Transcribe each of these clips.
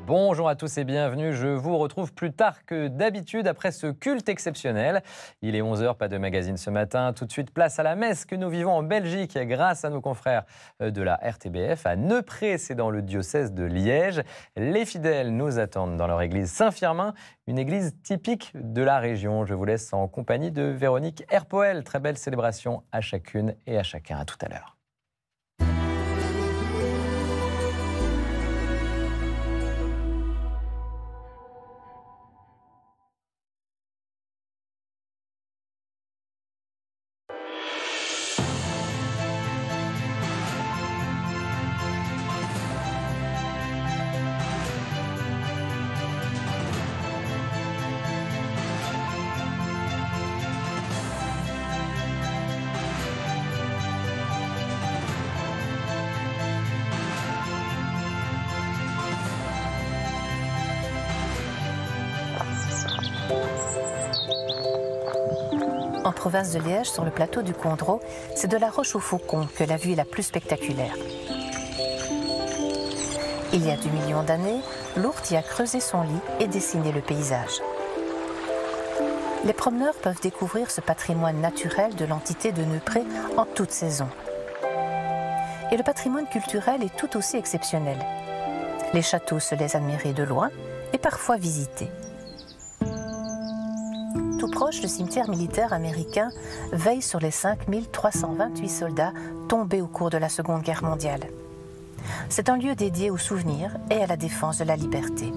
Bonjour à tous et bienvenue. Je vous retrouve plus tard que d'habitude après ce culte exceptionnel. Il est 11 h, pas de magazine ce matin. Tout de suite, place à la messe que nous vivons en Belgique grâce à nos confrères de la RTBF à Neupré, c'est dans le diocèse de Liège. Les fidèles nous attendent dans leur église Saint-Firmin, une église typique de la région. Je vous laisse en compagnie de Véronique Herpoel. Très belle célébration à chacune et à chacun. À tout à l'heure. En province de Liège, sur le plateau du Condro, c'est de la Roche-aux-Faucons que la vue est la plus spectaculaire. Il y a 2 millions d'années, l'ourte y a creusé son lit et dessiné le paysage. Les promeneurs peuvent découvrir ce patrimoine naturel de l'entité de Neupré en toute saison. Et le patrimoine culturel est tout aussi exceptionnel. Les châteaux se laissent admirer de loin et parfois visiter. Tout proche, le cimetière militaire américain veille sur les 5328 soldats tombés au cours de la Seconde Guerre mondiale. C'est un lieu dédié aux souvenirs et à la défense de la liberté.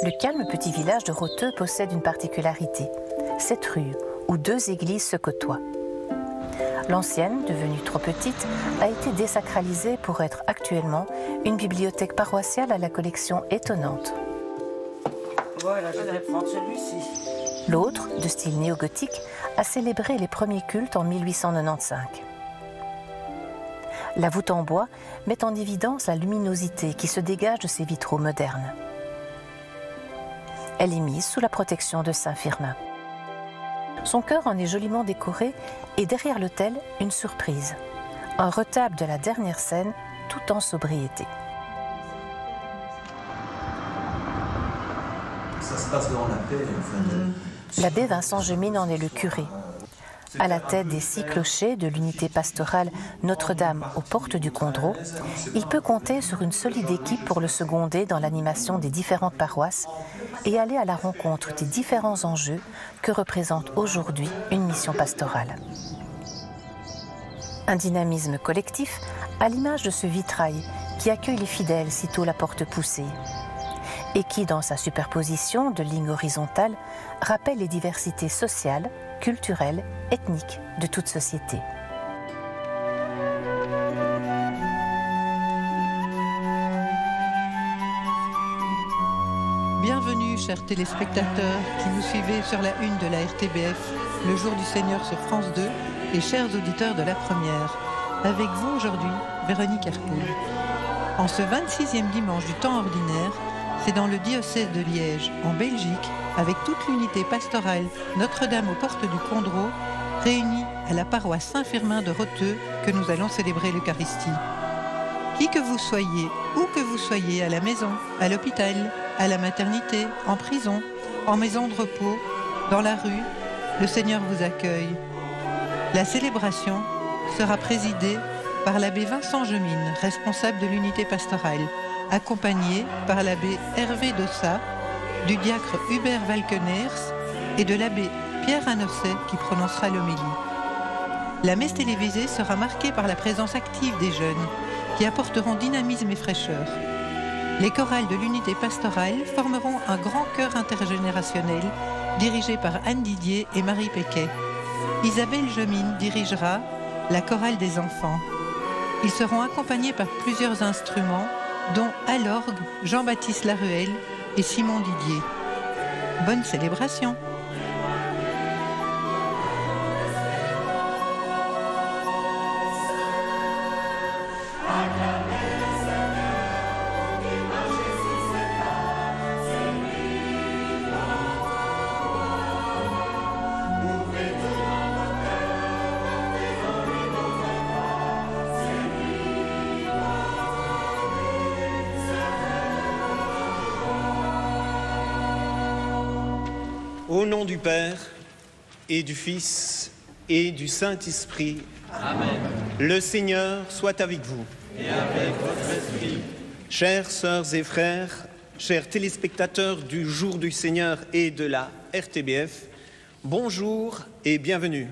Le calme petit village de Roteux possède une particularité, cette rue où 2 églises se côtoient. L'ancienne, devenue trop petite, a été désacralisée pour être actuellement une bibliothèque paroissiale à la collection étonnante. Voilà, je vais prendre celui-ci. L'autre, de style néo-gothique, a célébré les premiers cultes en 1895. La voûte en bois met en évidence la luminosité qui se dégage de ces vitraux modernes. Elle est mise sous la protection de Saint-Firmin. Son chœur en est joliment décoré et derrière l'autel, une surprise. Un retable de la dernière scène, tout en sobriété. Ça se passe dans la paix, enfin. L'abbé Vincent Gemine en est le curé. À la tête des 6 clochers de l'unité pastorale Notre-Dame aux portes du Condro, il peut compter sur une solide équipe pour le seconder dans l'animation des différentes paroisses et aller à la rencontre des différents enjeux que représente aujourd'hui une mission pastorale. Un dynamisme collectif à l'image de ce vitrail qui accueille les fidèles sitôt la porte poussée et qui, dans sa superposition de lignes horizontales, rappelle les diversités sociales, culturelles, ethniques de toute société. Bienvenue, chers téléspectateurs qui nous suivez sur la une de la RTBF, le jour du Seigneur sur France 2, et chers auditeurs de la première. Avec vous aujourd'hui, Véronique Herpoel. En ce 26e dimanche du temps ordinaire, c'est dans le diocèse de Liège, en Belgique, avec toute l'unité pastorale Notre-Dame aux portes du Condro, réunie à la paroisse Saint-Firmin de Roteux, que nous allons célébrer l'Eucharistie. Qui que vous soyez, où que vous soyez, à la maison, à l'hôpital, à la maternité, en prison, en maison de repos, dans la rue, le Seigneur vous accueille. La célébration sera présidée par l'abbé Vincent Gemine, responsable de l'unité pastorale, accompagné par l'abbé Hervé Dossat, du diacre Hubert Valkeners et de l'abbé Pierre Anosset qui prononcera l'homélie. La messe télévisée sera marquée par la présence active des jeunes qui apporteront dynamisme et fraîcheur. Les chorales de l'unité pastorale formeront un grand chœur intergénérationnel dirigé par Anne Didier et Marie Péquet. Isabelle Gemine dirigera la chorale des enfants. Ils seront accompagnés par plusieurs instruments, dont à l'orgue Jean-Baptiste Laruelle et Simon Didier. Bonne célébration! Au nom du Père et du Fils et du Saint-Esprit. Amen. Le Seigneur soit avec vous. Et avec votre esprit. Chères sœurs et frères, chers téléspectateurs du Jour du Seigneur et de la RTBF, bonjour et bienvenue.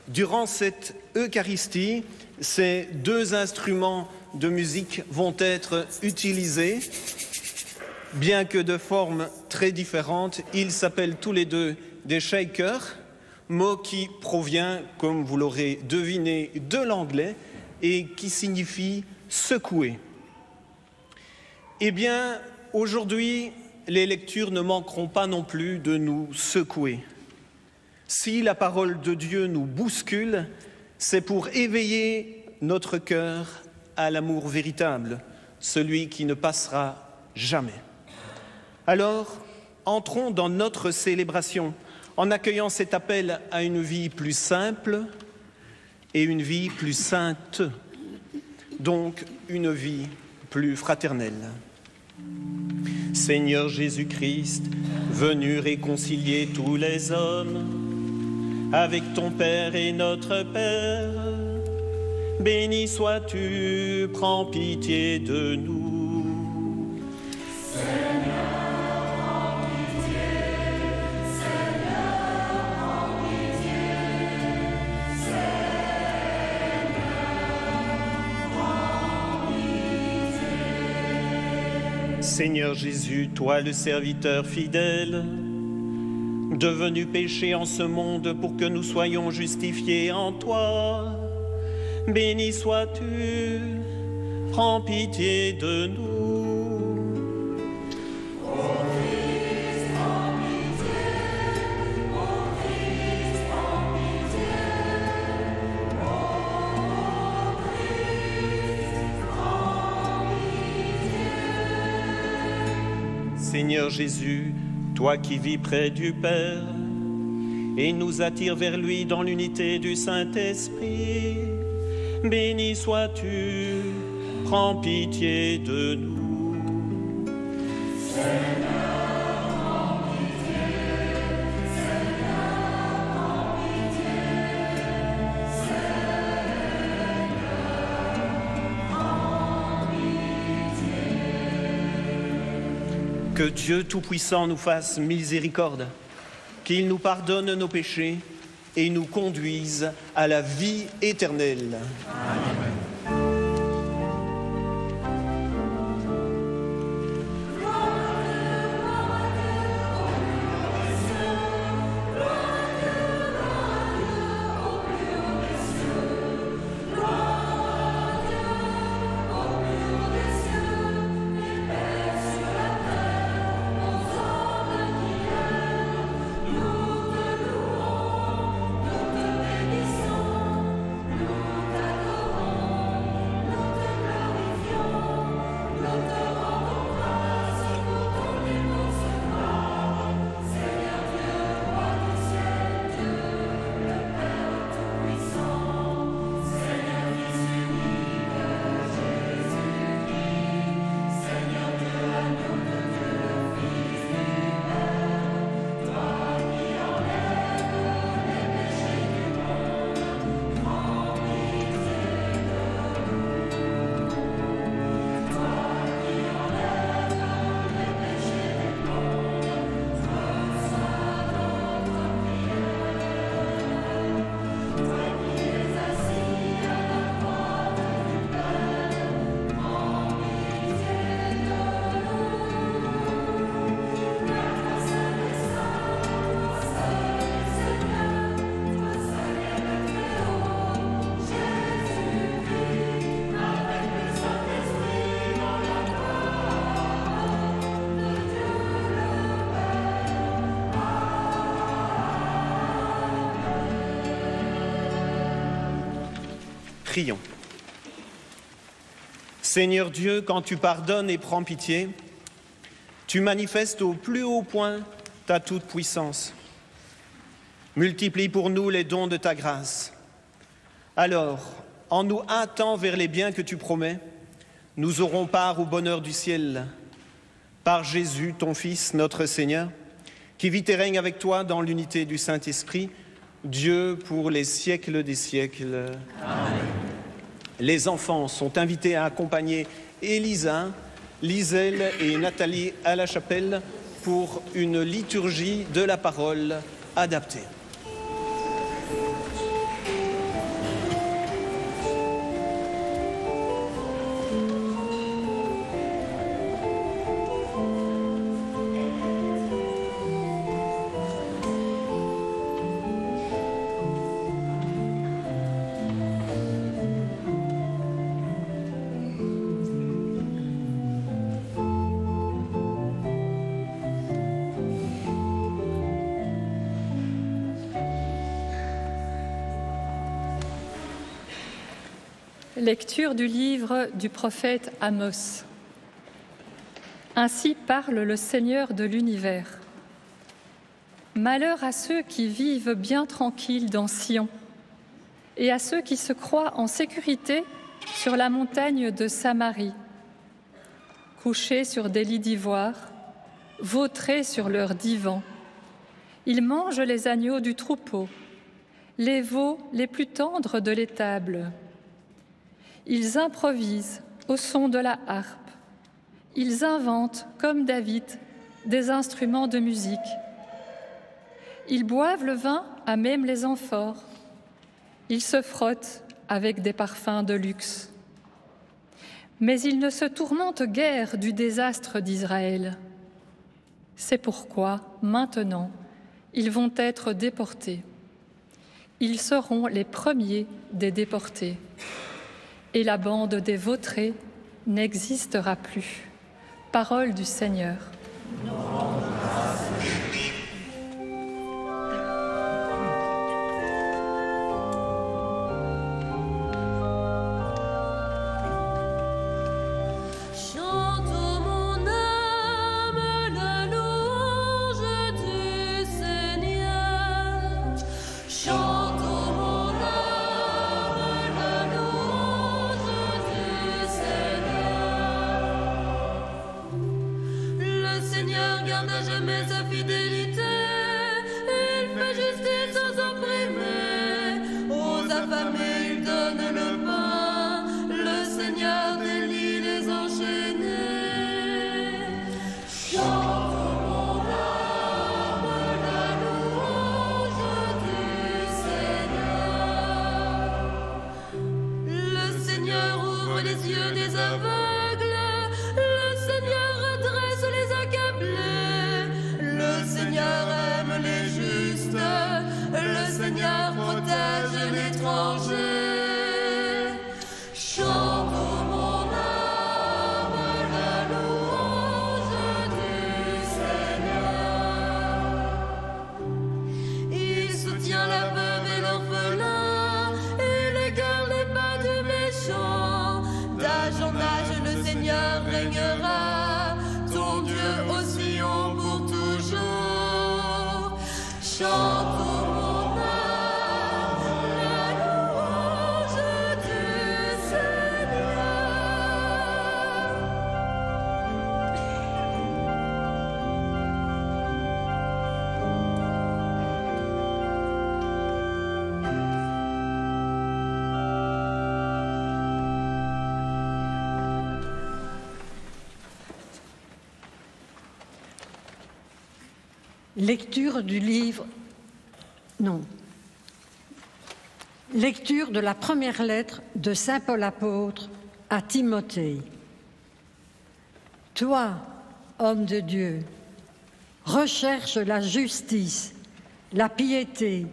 Durant cette Eucharistie, ces deux instruments de musique vont être utilisés. Bien que de formes très différentes, ils s'appellent tous les deux des shakers, mot qui provient, comme vous l'aurez deviné, de l'anglais et qui signifie secouer. Eh bien, aujourd'hui, les lectures ne manqueront pas non plus de nous secouer. Si la parole de Dieu nous bouscule, c'est pour éveiller notre cœur à l'amour véritable, celui qui ne passera jamais. Alors, entrons dans notre célébration en accueillant cet appel à une vie plus simple et une vie plus sainte, donc une vie plus fraternelle. Seigneur Jésus-Christ, venu réconcilier tous les hommes avec ton Père et notre Père, béni sois-tu, prends pitié de nous. Seigneur, prends pitié, Seigneur, prends pitié, Seigneur, prends pitié. Seigneur Jésus, toi le serviteur fidèle, devenu péché en ce monde pour que nous soyons justifiés en toi, béni sois-tu, prends pitié de nous. Ô Christ, prends pitié, ô Christ, prends pitié, ô Christ, prends pitié. Seigneur Jésus, toi qui vis près du Père et nous attires vers lui dans l'unité du Saint-Esprit, béni sois-tu, prends pitié de nous. Seigneur, prends pitié, Seigneur, prends pitié, Seigneur, prends pitié. Que Dieu Tout-Puissant nous fasse miséricorde, qu'il nous pardonne nos péchés et nous conduise à la vie éternelle. Amen. Prions. Seigneur Dieu, quand tu pardonnes et prends pitié, tu manifestes au plus haut point ta toute-puissance. Multiplie pour nous les dons de ta grâce. Alors, en nous hâtant vers les biens que tu promets, nous aurons part au bonheur du ciel. Par Jésus, ton Fils, notre Seigneur, qui vit et règne avec toi dans l'unité du Saint-Esprit, Dieu pour les siècles des siècles. Amen. Les enfants sont invités à accompagner Elisa, Liselle et Nathalie à la chapelle pour une liturgie de la parole adaptée. Lecture du livre du prophète Amos. Ainsi parle le Seigneur de l'univers. Malheur à ceux qui vivent bien tranquilles dans Sion et à ceux qui se croient en sécurité sur la montagne de Samarie, couchés sur des lits d'ivoire, vautrés sur leurs divans. Ils mangent les agneaux du troupeau, les veaux les plus tendres de l'étable. Ils improvisent au son de la harpe. Ils inventent, comme David, des instruments de musique. Ils boivent le vin à même les amphores. Ils se frottent avec des parfums de luxe. Mais ils ne se tourmentent guère du désastre d'Israël. C'est pourquoi, maintenant, ils vont être déportés. Ils seront les premiers des déportés. Et la bande des vautrés n'existera plus. Parole du Seigneur. Lecture du livre... Non. Lecture de la première lettre de saint Paul apôtre à Timothée. Toi, homme de Dieu, recherche la justice, la piété,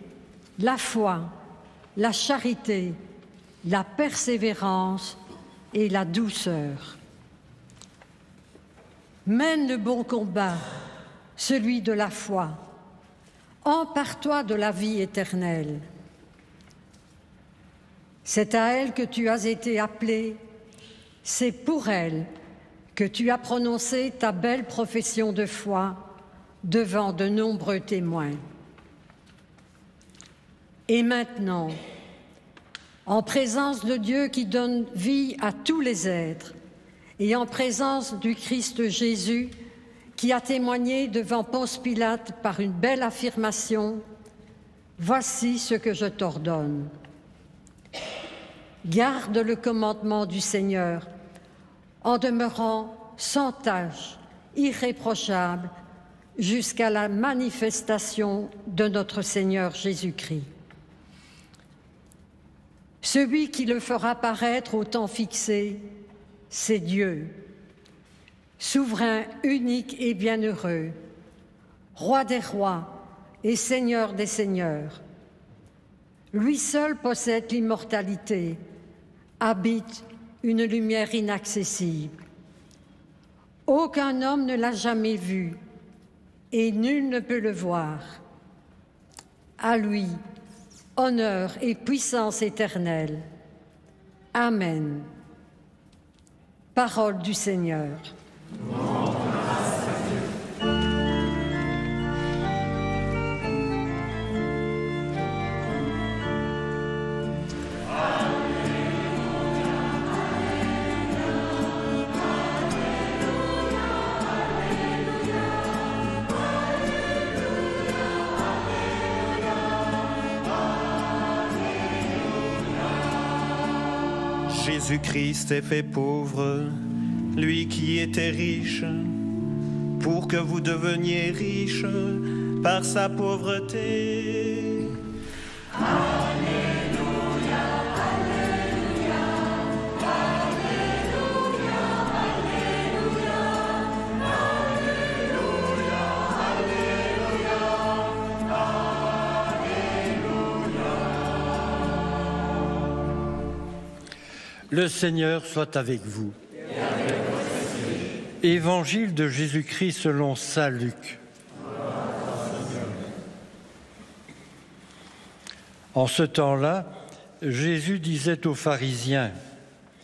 la foi, la charité, la persévérance et la douceur. Mène le bon combat, celui de la foi. Empare-toi de la vie éternelle. C'est à elle que tu as été appelé, c'est pour elle que tu as prononcé ta belle profession de foi devant de nombreux témoins. Et maintenant, en présence de Dieu qui donne vie à tous les êtres, et en présence du Christ Jésus, qui a témoigné devant Ponce Pilate par une belle affirmation « Voici ce que je t'ordonne ». Garde le commandement du Seigneur en demeurant sans tache, irréprochable, jusqu'à la manifestation de notre Seigneur Jésus-Christ. Celui qui le fera paraître au temps fixé, c'est Dieu, souverain, unique et bienheureux, roi des rois et seigneur des seigneurs. Lui seul possède l'immortalité, habite une lumière inaccessible. Aucun homme ne l'a jamais vu et nul ne peut le voir. À lui, honneur et puissance éternelle. Amen. Parole du Seigneur. Jésus-Christ est fait pauvre, lui qui était riche, pour que vous deveniez riches par sa pauvreté. Alléluia, Alléluia, Alléluia, Alléluia, Alléluia, Alléluia. Le Seigneur soit avec vous. Évangile de Jésus-Christ selon saint Luc. En ce temps-là, Jésus disait aux pharisiens,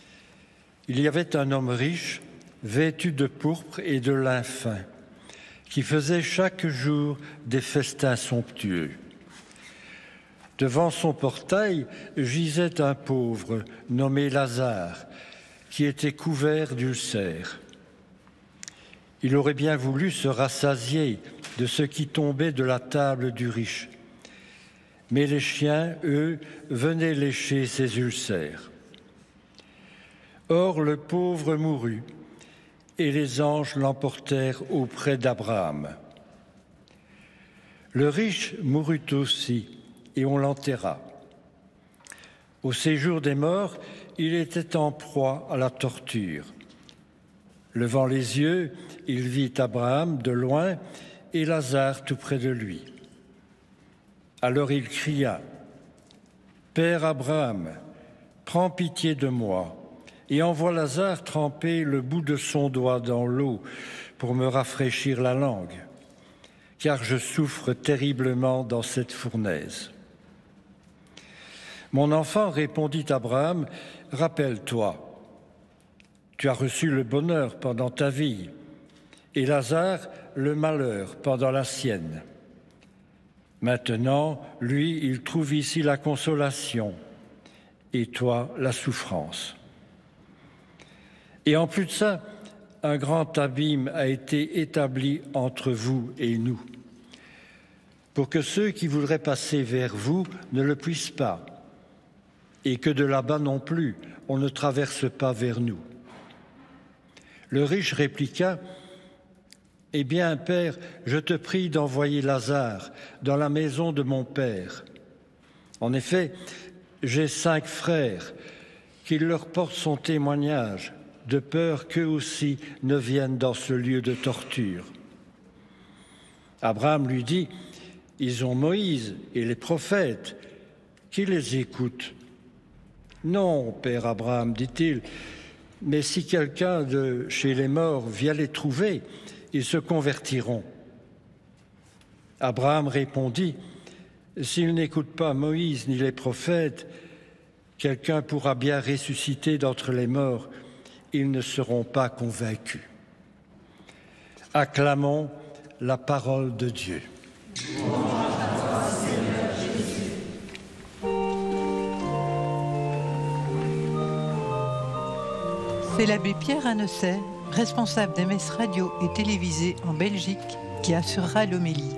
« Il y avait un homme riche, vêtu de pourpre et de lin fin, qui faisait chaque jour des festins somptueux. Devant son portail gisait un pauvre nommé Lazare, qui était couvert d'ulcères. Il aurait bien voulu se rassasier de ce qui tombait de la table du riche. Mais les chiens, eux, venaient lécher ses ulcères. Or le pauvre mourut, et les anges l'emportèrent auprès d'Abraham. Le riche mourut aussi, et on l'enterra. Au séjour des morts, il était en proie à la torture. Levant les yeux, il vit Abraham de loin et Lazare tout près de lui. Alors il cria, « Père Abraham, prends pitié de moi et envoie Lazare tremper le bout de son doigt dans l'eau pour me rafraîchir la langue, car je souffre terriblement dans cette fournaise. » Mon enfant, répondit Abraham, « Rappelle-toi, tu as reçu le bonheur pendant ta vie, et Lazare le malheur pendant la sienne. Maintenant, lui, il trouve ici la consolation, et toi, la souffrance. Et en plus de ça, un grand abîme a été établi entre vous et nous, pour que ceux qui voudraient passer vers vous ne le puissent pas, et que de là-bas non plus, on ne traverse pas vers nous. » Le riche répliqua, « Eh bien, Père, je te prie d'envoyer Lazare dans la maison de mon Père. En effet, j'ai 5 frères, qu'il leur porte son témoignage, de peur qu'eux aussi ne viennent dans ce lieu de torture. » Abraham lui dit, « Ils ont Moïse et les prophètes, qui les écoutent. » « Non, Père Abraham, dit-il, mais si quelqu'un de chez les morts vient les trouver, ils se convertiront. » Abraham répondit, « S'ils n'écoutent pas Moïse ni les prophètes, quelqu'un pourra bien ressusciter d'entre les morts, ils ne seront pas convaincus. » Acclamons la parole de Dieu. C'est l'abbé Pierre Annesset responsable des messes radio et télévisées en Belgique, qui assurera l'homélie.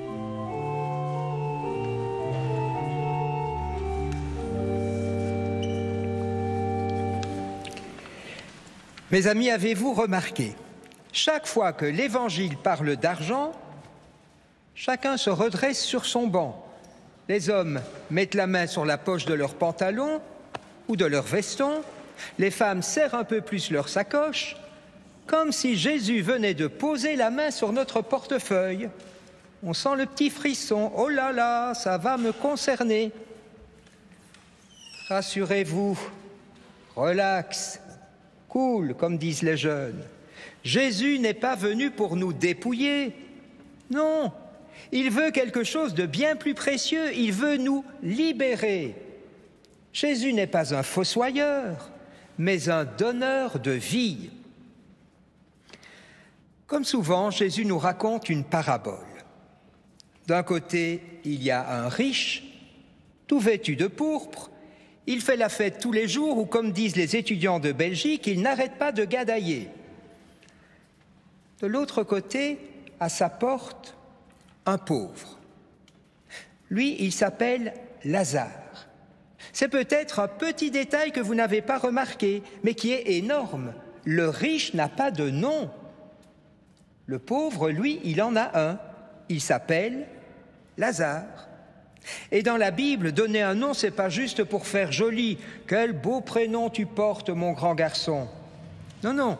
Mes amis, avez-vous remarqué, chaque fois que l'Évangile parle d'argent, chacun se redresse sur son banc. Les hommes mettent la main sur la poche de leur pantalon ou de leur veston, les femmes serrent un peu plus leur sacoche, comme si Jésus venait de poser la main sur notre portefeuille. On sent le petit frisson, oh là là, ça va me concerner. Rassurez-vous, relax, cool, comme disent les jeunes. Jésus n'est pas venu pour nous dépouiller. Non, il veut quelque chose de bien plus précieux. Il veut nous libérer. Jésus n'est pas un fossoyeur, mais un donneur de vie. Comme souvent, Jésus nous raconte une parabole. D'un côté, il y a un riche, tout vêtu de pourpre. Il fait la fête tous les jours ou, comme disent les étudiants de Belgique, il n'arrête pas de gadailler. De l'autre côté, à sa porte, un pauvre. Lui, il s'appelle Lazare. C'est peut-être un petit détail que vous n'avez pas remarqué, mais qui est énorme. Le riche n'a pas de nom. Le pauvre, lui, il en a un. Il s'appelle Lazare. Et dans la Bible, donner un nom, c'est pas juste pour faire joli. Quel beau prénom tu portes, mon grand garçon. Non, non.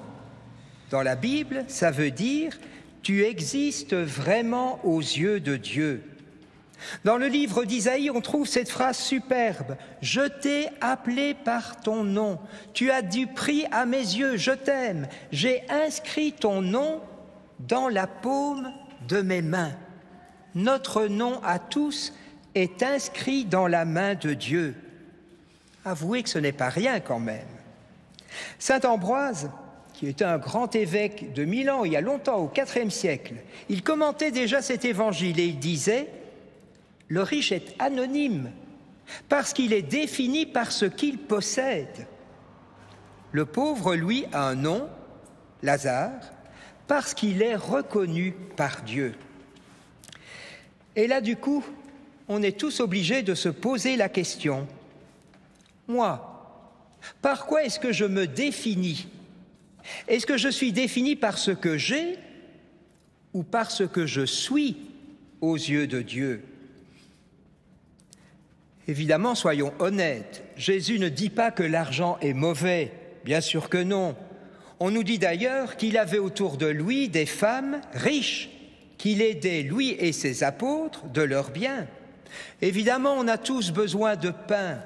Dans la Bible, ça veut dire tu existes vraiment aux yeux de Dieu. Dans le livre d'Isaïe, on trouve cette phrase superbe. Je t'ai appelé par ton nom. Tu as du prix à mes yeux. Je t'aime. J'ai inscrit ton nom dans la paume de mes mains. Notre nom à tous est inscrit dans la main de Dieu. Avouez que ce n'est pas rien quand même. Saint Ambroise, qui était un grand évêque de Milan il y a longtemps, au IVe siècle, il commentait déjà cet évangile et il disait « Le riche est anonyme parce qu'il est défini par ce qu'il possède. Le pauvre, lui, a un nom, Lazare, parce qu'il est reconnu par Dieu. » Et là, du coup, on est tous obligés de se poser la question. Moi, par quoi est-ce que je me définis? Est-ce que je suis défini par ce que j'ai ou par ce que je suis aux yeux de Dieu? Évidemment, soyons honnêtes, Jésus ne dit pas que l'argent est mauvais, bien sûr que non. On nous dit d'ailleurs qu'il avait autour de lui des femmes riches, qu'il aidait, lui et ses apôtres, de leurs biens. Évidemment, on a tous besoin de pain,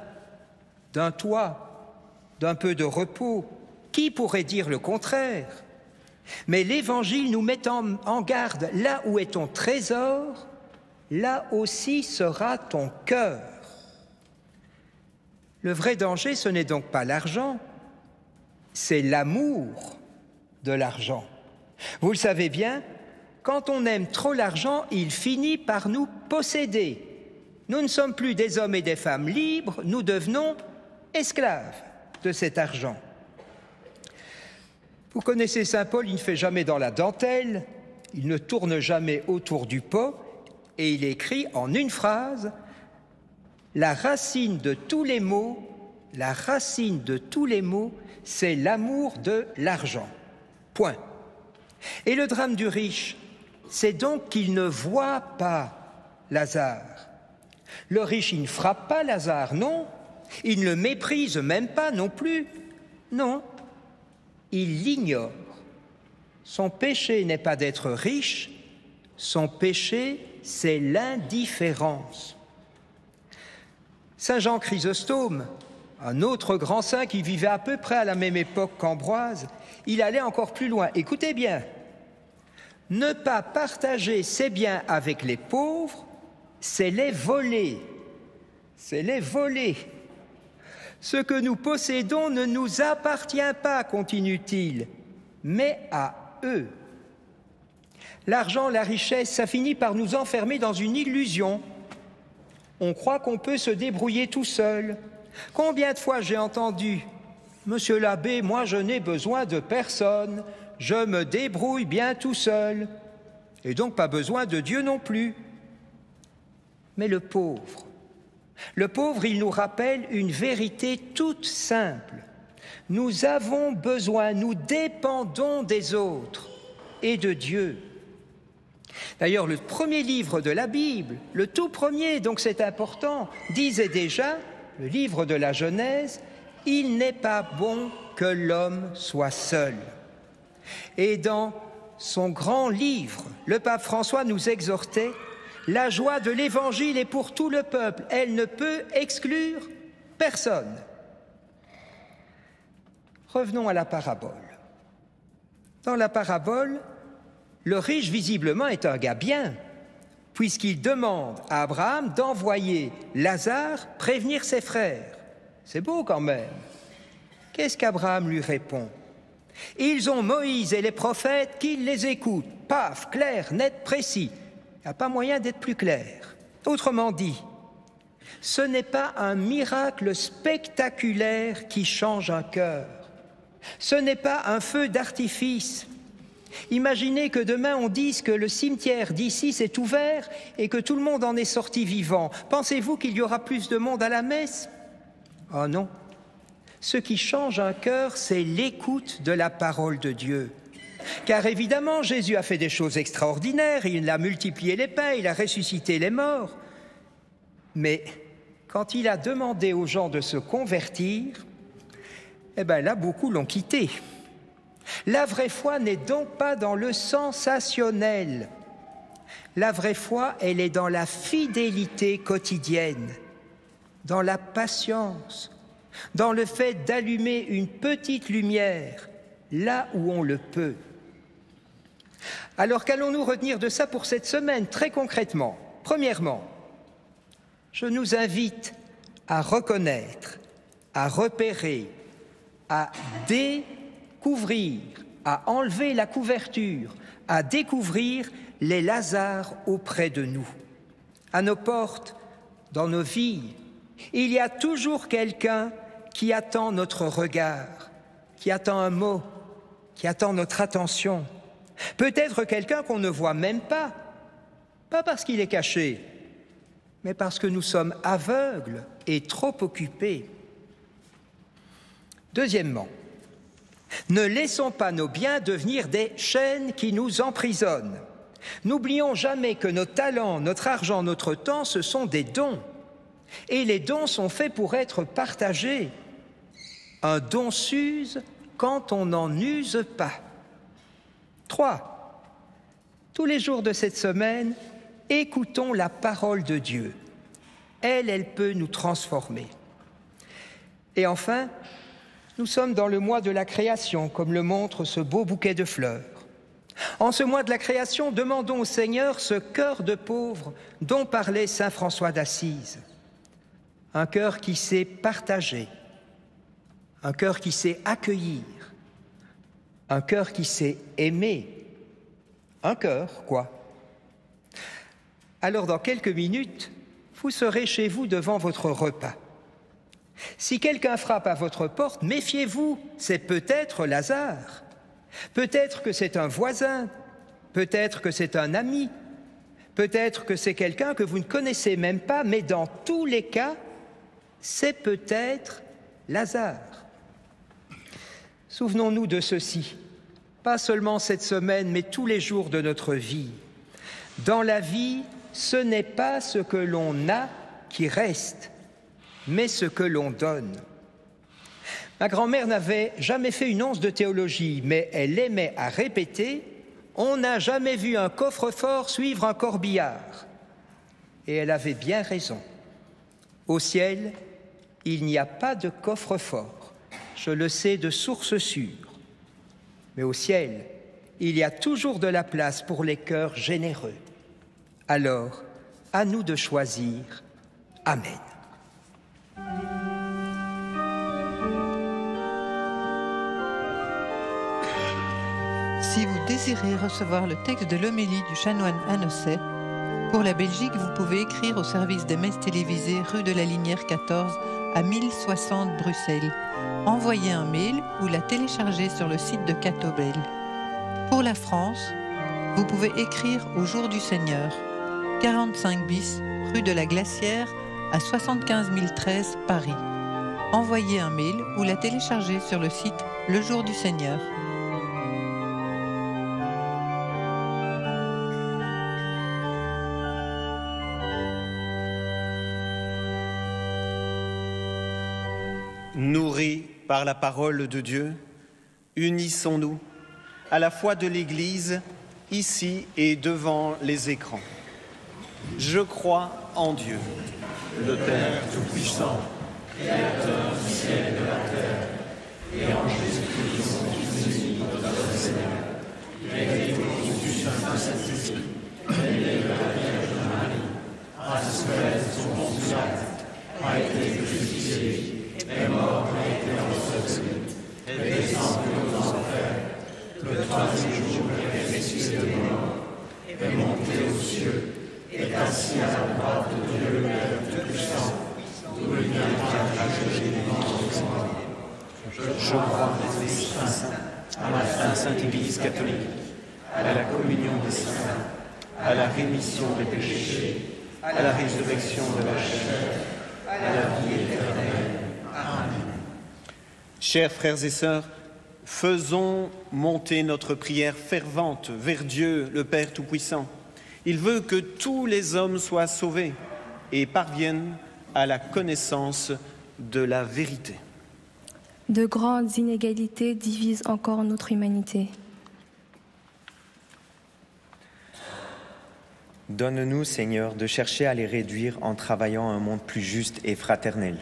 d'un toit, d'un peu de repos. Qui pourrait dire le contraire? Mais l'Évangile nous met en garde. Là où est ton trésor, là aussi sera ton cœur. Le vrai danger, ce n'est donc pas l'argent, c'est l'amour de l'argent. Vous le savez bien, quand on aime trop l'argent, il finit par nous posséder. Nous ne sommes plus des hommes et des femmes libres, nous devenons esclaves de cet argent. Vous connaissez Saint Paul, il ne fait jamais dans la dentelle, il ne tourne jamais autour du pot, et il écrit en une phrase « La racine de tous les maux, c'est l'amour de l'argent. » Point. Et le drame du riche, c'est donc qu'il ne voit pas Lazare. Le riche, il ne frappe pas Lazare, non. Il ne le méprise même pas non plus. Non, il l'ignore. Son péché n'est pas d'être riche, son péché, c'est l'indifférence. Saint Jean Chrysostome, un autre grand saint qui vivait à peu près à la même époque qu'Ambroise, il allait encore plus loin. Écoutez bien, ne pas partager ses biens avec les pauvres, c'est les voler. C'est les voler. Ce que nous possédons ne nous appartient pas, continue-t-il, mais à eux. L'argent, la richesse, ça finit par nous enfermer dans une illusion. On croit qu'on peut se débrouiller tout seul. Combien de fois j'ai entendu « Monsieur l'abbé, moi je n'ai besoin de personne, je me débrouille bien tout seul, et donc pas besoin de Dieu non plus. Mais le pauvre, il nous rappelle une vérité toute simple. Nous avons besoin, nous dépendons des autres et de Dieu. D'ailleurs, le premier livre de la Bible, le tout premier, donc c'est important, disait déjà, le livre de la Genèse, « Il n'est pas bon que l'homme soit seul ». Et dans son grand livre, le pape François nous exhortait « La joie de l'Évangile est pour tout le peuple, elle ne peut exclure personne ». Revenons à la parabole. Dans la parabole, le riche, visiblement, est un gars bien, puisqu'il demande à Abraham d'envoyer Lazare prévenir ses frères. C'est beau quand même. Qu'est-ce qu'Abraham lui répond? Ils ont Moïse et les prophètes qu'ils les écoutent. Paf, clair, net, précis. Il n'y a pas moyen d'être plus clair. Autrement dit, ce n'est pas un miracle spectaculaire qui change un cœur. Ce n'est pas un feu d'artifice. Imaginez que demain on dise que le cimetière d'ici s'est ouvert et que tout le monde en est sorti vivant. Pensez-vous qu'il y aura plus de monde à la messe? Oh non. Ce qui change un cœur, c'est l'écoute de la parole de Dieu. Car évidemment, Jésus a fait des choses extraordinaires, il a multiplié les pains, il a ressuscité les morts. Mais quand il a demandé aux gens de se convertir, eh bien là, beaucoup l'ont quitté. La vraie foi n'est donc pas dans le sensationnel. La vraie foi, elle est dans la fidélité quotidienne, dans la patience, dans le fait d'allumer une petite lumière là où on le peut. Alors qu'allons-nous retenir de ça pour cette semaine, très concrètement? Premièrement, je nous invite à reconnaître, à repérer, à découvrir, à enlever la couverture, à découvrir les Lazars auprès de nous. À nos portes, dans nos vies, il y a toujours quelqu'un qui attend notre regard, qui attend un mot, qui attend notre attention. Peut-être quelqu'un qu'on ne voit même pas parce qu'il est caché, mais parce que nous sommes aveugles et trop occupés. Deuxièmement, ne laissons pas nos biens devenir des chaînes qui nous emprisonnent. N'oublions jamais que nos talents, notre argent, notre temps, ce sont des dons. Et les dons sont faits pour être partagés. Un don s'use quand on n'en use pas. 3. Tous les jours de cette semaine, écoutons la parole de Dieu. Elle peut nous transformer. Et enfin, nous sommes dans le mois de la création, comme le montre ce beau bouquet de fleurs. En ce mois de la création, demandons au Seigneur ce cœur de pauvre dont parlait saint François d'Assise. Un cœur qui sait partager, un cœur qui sait accueillir, un cœur qui sait aimer. Un cœur, quoi. Alors, dans quelques minutes, vous serez chez vous devant votre repas. Si quelqu'un frappe à votre porte, méfiez-vous, c'est peut-être Lazare. Peut-être que c'est un voisin, peut-être que c'est un ami, peut-être que c'est quelqu'un que vous ne connaissez même pas, mais dans tous les cas, c'est peut-être Lazare. Souvenons-nous de ceci, pas seulement cette semaine, mais tous les jours de notre vie. Dans la vie, ce n'est pas ce que l'on a qui reste, mais ce que l'on donne. Ma grand-mère n'avait jamais fait une once de théologie, mais elle aimait à répéter « On n'a jamais vu un coffre-fort suivre un corbillard ». Et elle avait bien raison. Au ciel, il n'y a pas de coffre-fort. Je le sais de source sûre. Mais au ciel, il y a toujours de la place pour les cœurs généreux. Alors, à nous de choisir. Amen. Si vous désirez recevoir le texte de l'homélie du chanoine Annocet, pour la Belgique, vous pouvez écrire au service des messes télévisées rue de la Linière 14 à 1060 Bruxelles. Envoyez un mail ou la télécharger sur le site de Catobel. Pour la France, vous pouvez écrire au Jour du Seigneur, 45 bis, rue de la Glacière, à 75 013 Paris. Envoyez un mail ou la téléchargez sur le site Le Jour du Seigneur. Nourris par la parole de Dieu, unissons-nous à la foi de l'Église, ici et devant les écrans. Je crois en Dieu, le Père Tout-Puissant, Créateur du ciel et de la terre, et en Jésus-Christ, son Fils unique, notre Seigneur, qui a été conçu du Saint-Esprit, né de la Vierge Marie, a souffert sous Ponce Pilate, a été crucifié, est mort, a été enseveli, est descendu aux enfers, le troisième jour est ressuscité des morts, est monté aux cieux, est assis à la droite de Dieu le Père Tout-Puissant, d'où il viendra juger les vivants et les morts. Je crois en l'Esprit Saint, à la Sainte Église catholique, à la communion des saints, à la rémission des péchés, à la résurrection de la chair, à la vie éternelle. Amen. Chers frères et sœurs, faisons monter notre prière fervente vers Dieu, le Père Tout-Puissant. Il veut que tous les hommes soient sauvés et parviennent à la connaissance de la vérité. De grandes inégalités divisent encore notre humanité. Donne-nous, Seigneur, de chercher à les réduire en travaillant à un monde plus juste et fraternel.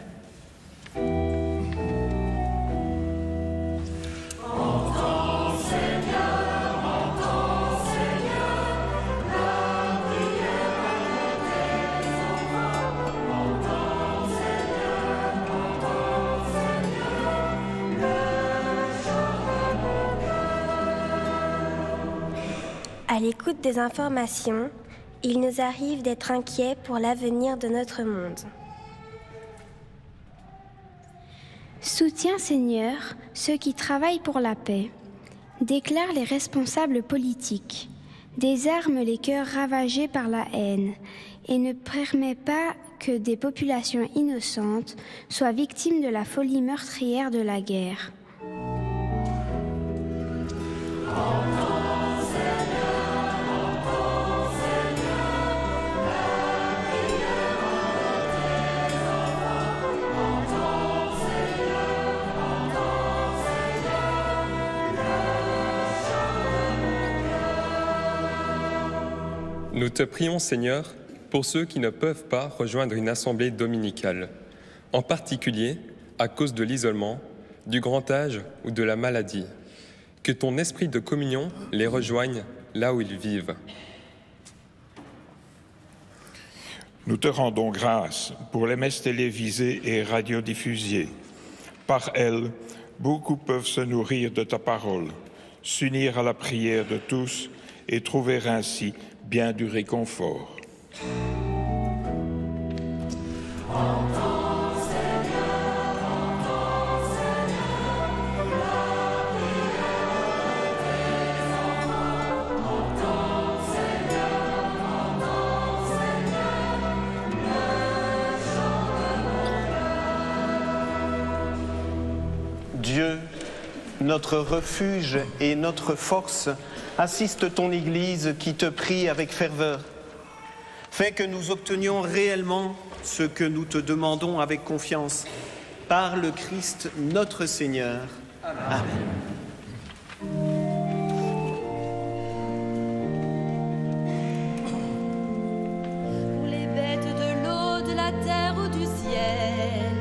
À l'écoute des informations, il nous arrive d'être inquiets pour l'avenir de notre monde. Soutiens, Seigneur, ceux qui travaillent pour la paix. Déclare les responsables politiques. Désarme les cœurs ravagés par la haine et ne permets pas que des populations innocentes soient victimes de la folie meurtrière de la guerre. Nous te prions, Seigneur, pour ceux qui ne peuvent pas rejoindre une assemblée dominicale, en particulier à cause de l'isolement, du grand âge ou de la maladie. Que ton esprit de communion les rejoigne là où ils vivent. Nous te rendons grâce pour les messes télévisées et radiodiffusées. Par elles, beaucoup peuvent se nourrir de ta parole, s'unir à la prière de tous et trouver ainsi bien du réconfort. Dieu, notre refuge et notre force, assiste ton Église qui te prie avec ferveur. Fais que nous obtenions réellement ce que nous te demandons avec confiance. Par le Christ notre Seigneur. Amen. Pour les bêtes de l'eau, de la terre ou du ciel,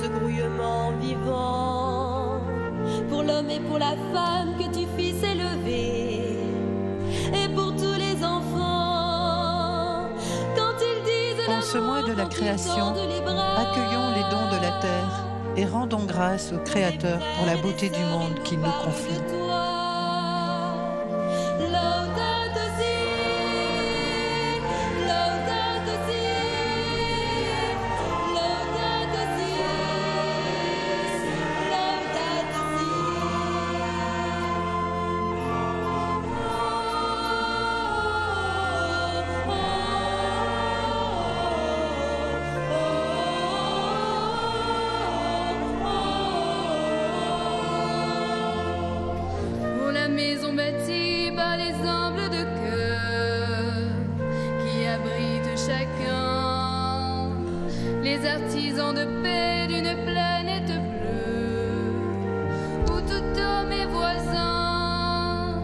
ce grouillement vivant, pour l'homme et pour la femme que tu fis s'élever, et pour tous les enfants, quand ils disent En ce mois de la création, accueillons les dons de la terre et rendons grâce au Créateur pour la beauté du monde qu'il nous confie. bâti par les humbles de cœur qui abritent chacun, les artisans de paix d'une planète bleue où tout homme est voisin,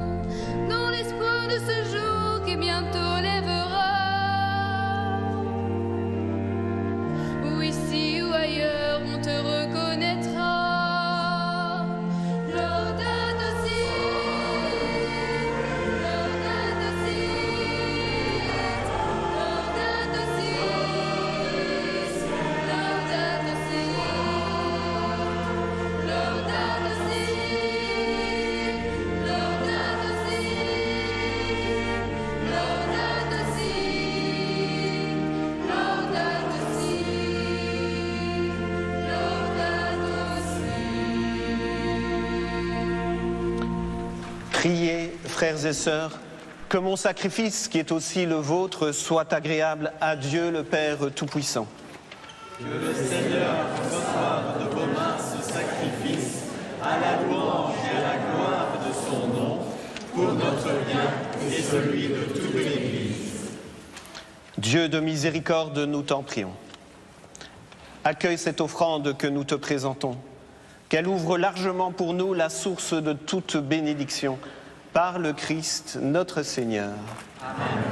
dans l'espoir de ce jour qui bientôt lèvera. Où ici ou ailleurs on te reconnaîtra. Priez, frères et sœurs, que mon sacrifice, qui est aussi le vôtre, soit agréable à Dieu le Père Tout-Puissant. Que le Seigneur reçoive de vos mains ce sacrifice à la louange et à la gloire de son nom, pour notre bien et celui de toute l'Église. Dieu de miséricorde, nous t'en prions. Accueille cette offrande que nous te présentons. Qu'elle ouvre largement pour nous la source de toute bénédiction, par le Christ notre Seigneur. Amen.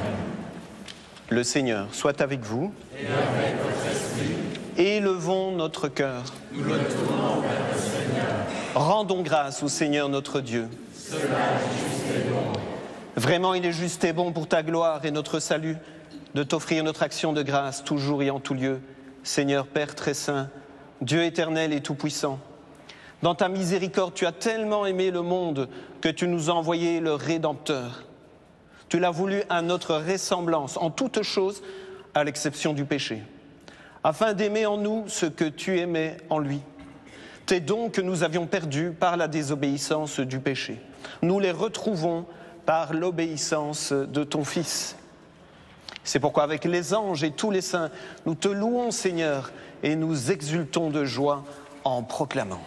Le Seigneur soit avec vous. Et avec votre esprit. Élevons notre cœur. Nous le tournons vers le Seigneur. Rendons grâce au Seigneur notre Dieu. Cela est juste et bon. Vraiment, il est juste et bon pour ta gloire et notre salut de t'offrir notre action de grâce toujours et en tout lieu. Seigneur Père très saint, Dieu éternel et tout-puissant, dans ta miséricorde, tu as tellement aimé le monde que tu nous as envoyé le Rédempteur. Tu l'as voulu à notre ressemblance, en toutes choses, à l'exception du péché, afin d'aimer en nous ce que tu aimais en lui. Tes dons que nous avions perdus par la désobéissance du péché, nous les retrouvons par l'obéissance de ton Fils. C'est pourquoi avec les anges et tous les saints, nous te louons, Seigneur, et nous exultons de joie en proclamant.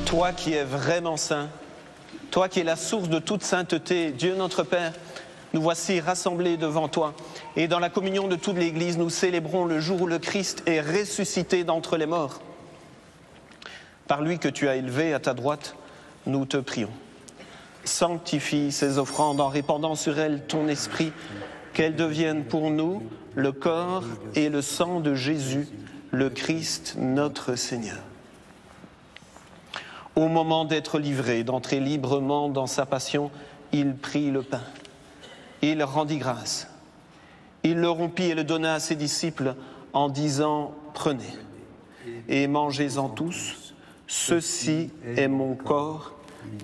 Toi qui es vraiment saint, toi qui es la source de toute sainteté, Dieu notre Père, nous voici rassemblés devant toi. Et dans la communion de toute l'Église, nous célébrons le jour où le Christ est ressuscité d'entre les morts. Par lui que tu as élevé à ta droite, nous te prions. Sanctifie ces offrandes en répandant sur elles ton esprit, qu'elles deviennent pour nous le corps et le sang de Jésus, le Christ notre Seigneur. Au moment d'être livré, d'entrer librement dans sa passion, il prit le pain. Il rendit grâce. Il le rompit et le donna à ses disciples en disant « Prenez et mangez-en tous, ceci est mon corps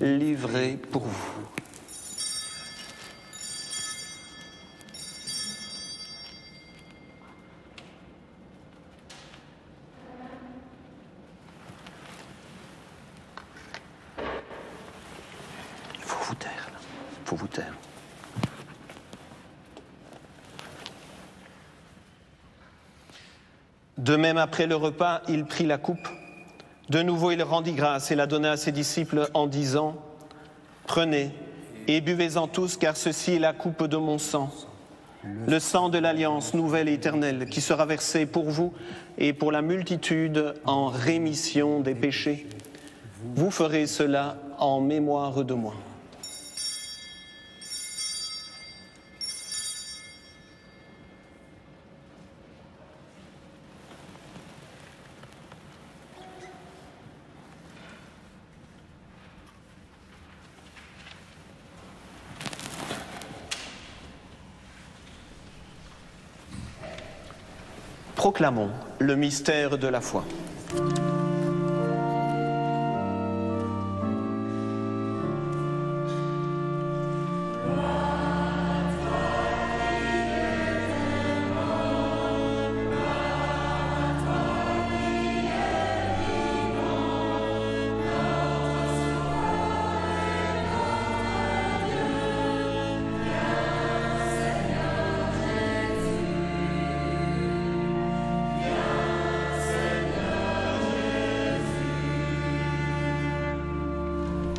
livré pour vous. » Faut vous taire. De même, après le repas, il prit la coupe. De nouveau, il rendit grâce et la donna à ses disciples en disant « Prenez et buvez-en tous, car ceci est la coupe de mon sang, le sang de l'alliance nouvelle et éternelle, qui sera versé pour vous et pour la multitude en rémission des péchés. Vous ferez cela en mémoire de moi. Proclamons le mystère de la foi.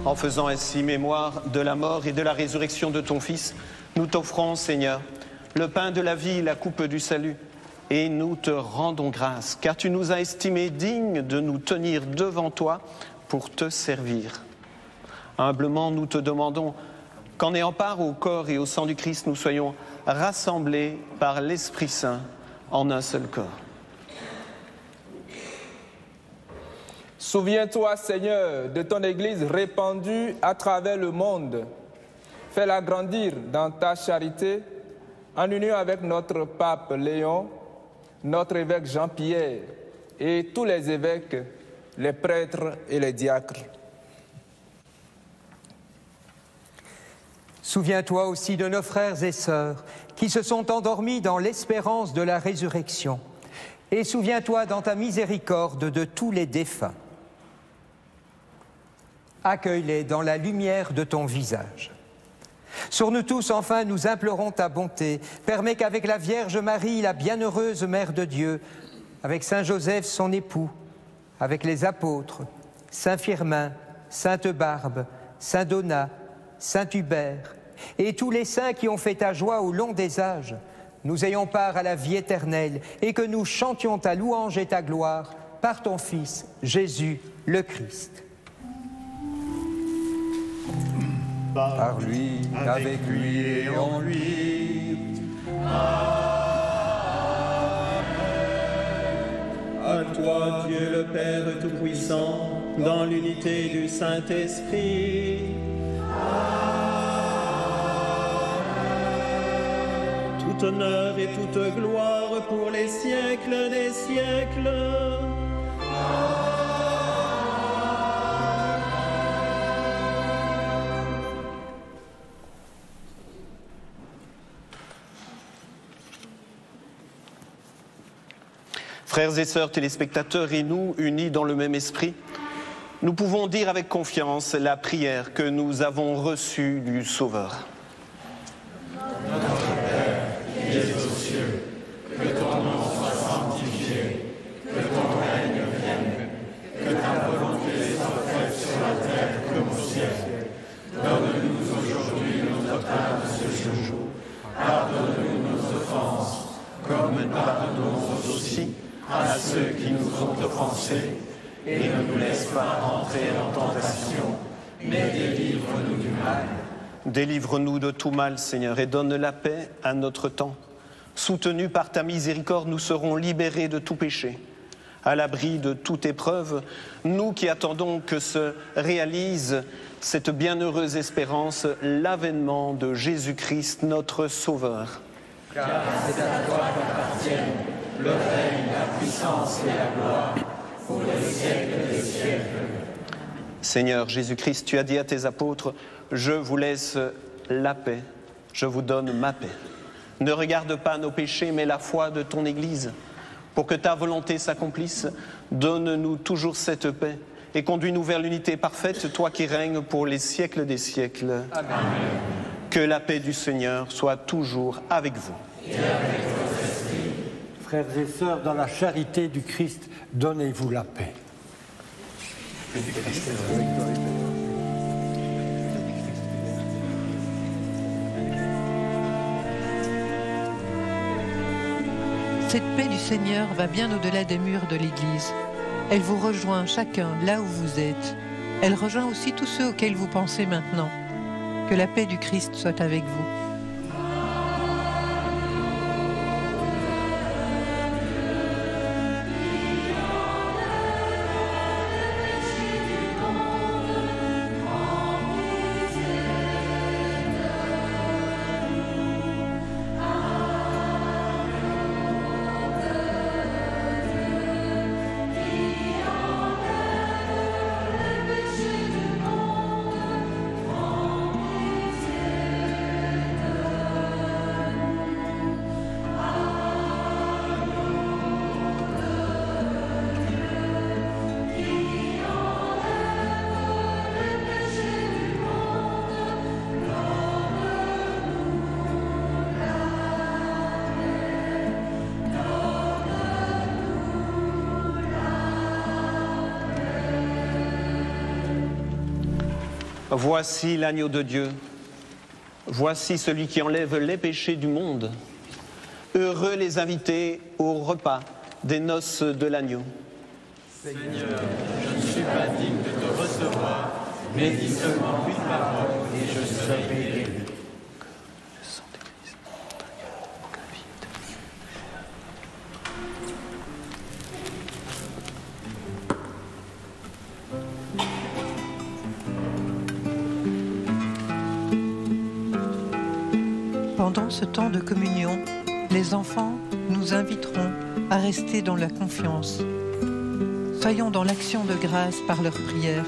En faisant ainsi mémoire de la mort et de la résurrection de ton Fils, nous t'offrons, Seigneur, le pain de la vie, la coupe du salut, et nous te rendons grâce, car tu nous as estimés dignes de nous tenir devant toi pour te servir. Humblement, nous te demandons qu'en ayant part au corps et au sang du Christ, nous soyons rassemblés par l'Esprit Saint en un seul corps. Souviens-toi, Seigneur, de ton Église répandue à travers le monde. Fais-la grandir dans ta charité, en union avec notre pape Léon, notre évêque Jean-Pierre et tous les évêques, les prêtres et les diacres. Souviens-toi aussi de nos frères et sœurs qui se sont endormis dans l'espérance de la résurrection. Et souviens-toi dans ta miséricorde de tous les défunts. Accueille-les dans la lumière de ton visage. Sur nous tous, enfin, nous implorons ta bonté. Permets qu'avec la Vierge Marie, la bienheureuse Mère de Dieu, avec Saint Joseph, son époux, avec les apôtres, Saint Firmin, Sainte Barbe, Saint Donat, Saint Hubert, et tous les saints qui ont fait ta joie au long des âges, nous ayons part à la vie éternelle et que nous chantions ta louange et ta gloire par ton Fils, Jésus le Christ. Par lui, avec lui et en lui. À toi, Dieu le Père Tout-Puissant, dans l'unité du Saint-Esprit. Tout honneur et toute gloire pour les siècles des siècles. Frères et sœurs téléspectateurs et nous, unis dans le même esprit, nous pouvons dire avec confiance la prière que nous avons reçue du Sauveur. Notre Père, qui es aux cieux, que ton nom soit sanctifié, que ton règne vienne, que ta volonté soit faite sur la terre comme au ciel. Donne-nous aujourd'hui notre pain de ce jour. Pardonne-nous nos offenses, comme nous pardonnons aussi à ceux qui nous ont offensés, et ne nous laisse pas entrer en tentation, mais délivre-nous du mal. Délivre-nous de tout mal, Seigneur, et donne la paix à notre temps. Soutenus par ta miséricorde, nous serons libérés de tout péché. À l'abri de toute épreuve, nous qui attendons que se réalise cette bienheureuse espérance, l'avènement de Jésus-Christ, notre Sauveur. Car c'est à toi qu'appartiennent le règne, la puissance et la gloire, pour les siècles des siècles. Seigneur Jésus-Christ, tu as dit à tes apôtres, « Je vous laisse la paix, je vous donne ma paix. Ne regarde pas nos péchés, mais la foi de ton Église. Pour que ta volonté s'accomplisse, donne-nous toujours cette paix et conduis-nous vers l'unité parfaite, toi qui règnes pour les siècles des siècles. Amen. Que la paix du Seigneur soit toujours avec vous. Et avec votre esprit. Frères et sœurs, dans la charité du Christ, donnez-vous la paix. Cette paix du Seigneur va bien au-delà des murs de l'Église. Elle vous rejoint chacun là où vous êtes. Elle rejoint aussi tous ceux auxquels vous pensez maintenant. Que la paix du Christ soit avec vous. Voici l'agneau de Dieu. Voici celui qui enlève les péchés du monde. Heureux les invités au repas des noces de l'agneau. Seigneur, je ne suis pas digne de te recevoir, mais dis seulement une parole et je serai guéri. Pendant ce temps de communion, les enfants nous inviteront à rester dans la confiance. Soyons dans l'action de grâce par leur prière.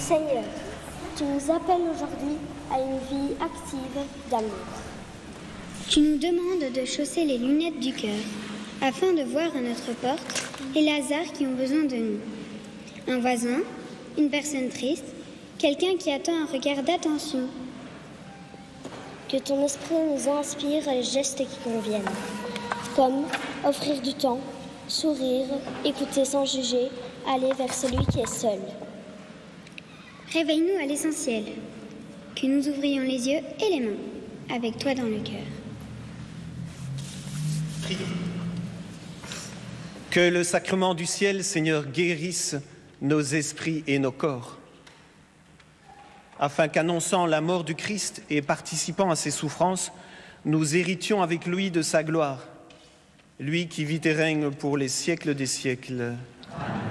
Seigneur, tu nous appelles aujourd'hui à une vie active d'amour. Tu nous demandes de chausser les lunettes du cœur, afin de voir à notre porte les Lazare qui ont besoin de nous. Un voisin, une personne triste, quelqu'un qui attend un regard d'attention. Que ton esprit nous inspire les gestes qui conviennent, comme offrir du temps, sourire, écouter sans juger, aller vers celui qui est seul. Réveille-nous à l'essentiel, que nous ouvrions les yeux et les mains, avec toi dans le cœur. Que le sacrement du ciel, Seigneur, guérisse nos esprits et nos corps, afin qu'annonçant la mort du Christ et participant à ses souffrances, nous héritions avec lui de sa gloire, lui qui vit et règne pour les siècles des siècles. Amen.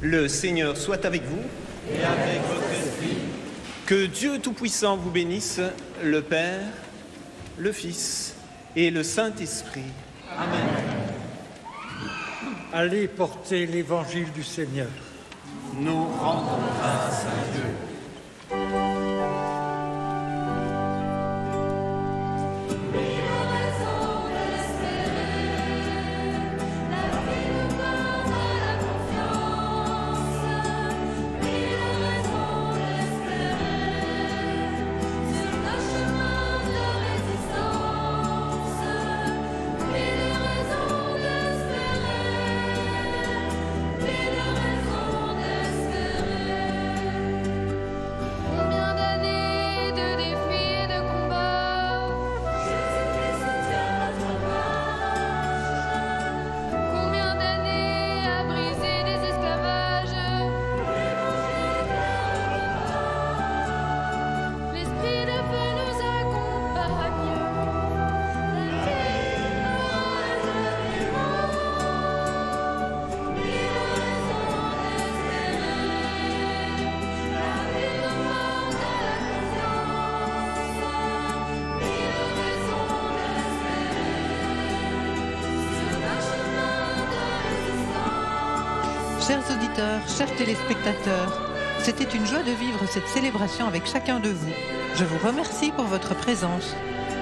Le Seigneur soit avec vous et avec votre esprit. Que Dieu Tout-Puissant vous bénisse, le Père, le Fils et le Saint-Esprit. Amen. Allez porter l'évangile du Seigneur. Nous rendons grâce à Dieu. Chers auditeurs, chers téléspectateurs, c'était une joie de vivre cette célébration avec chacun de vous. Je vous remercie pour votre présence.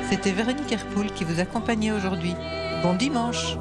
C'était Véronique Herpoul qui vous accompagnait aujourd'hui. Bon dimanche.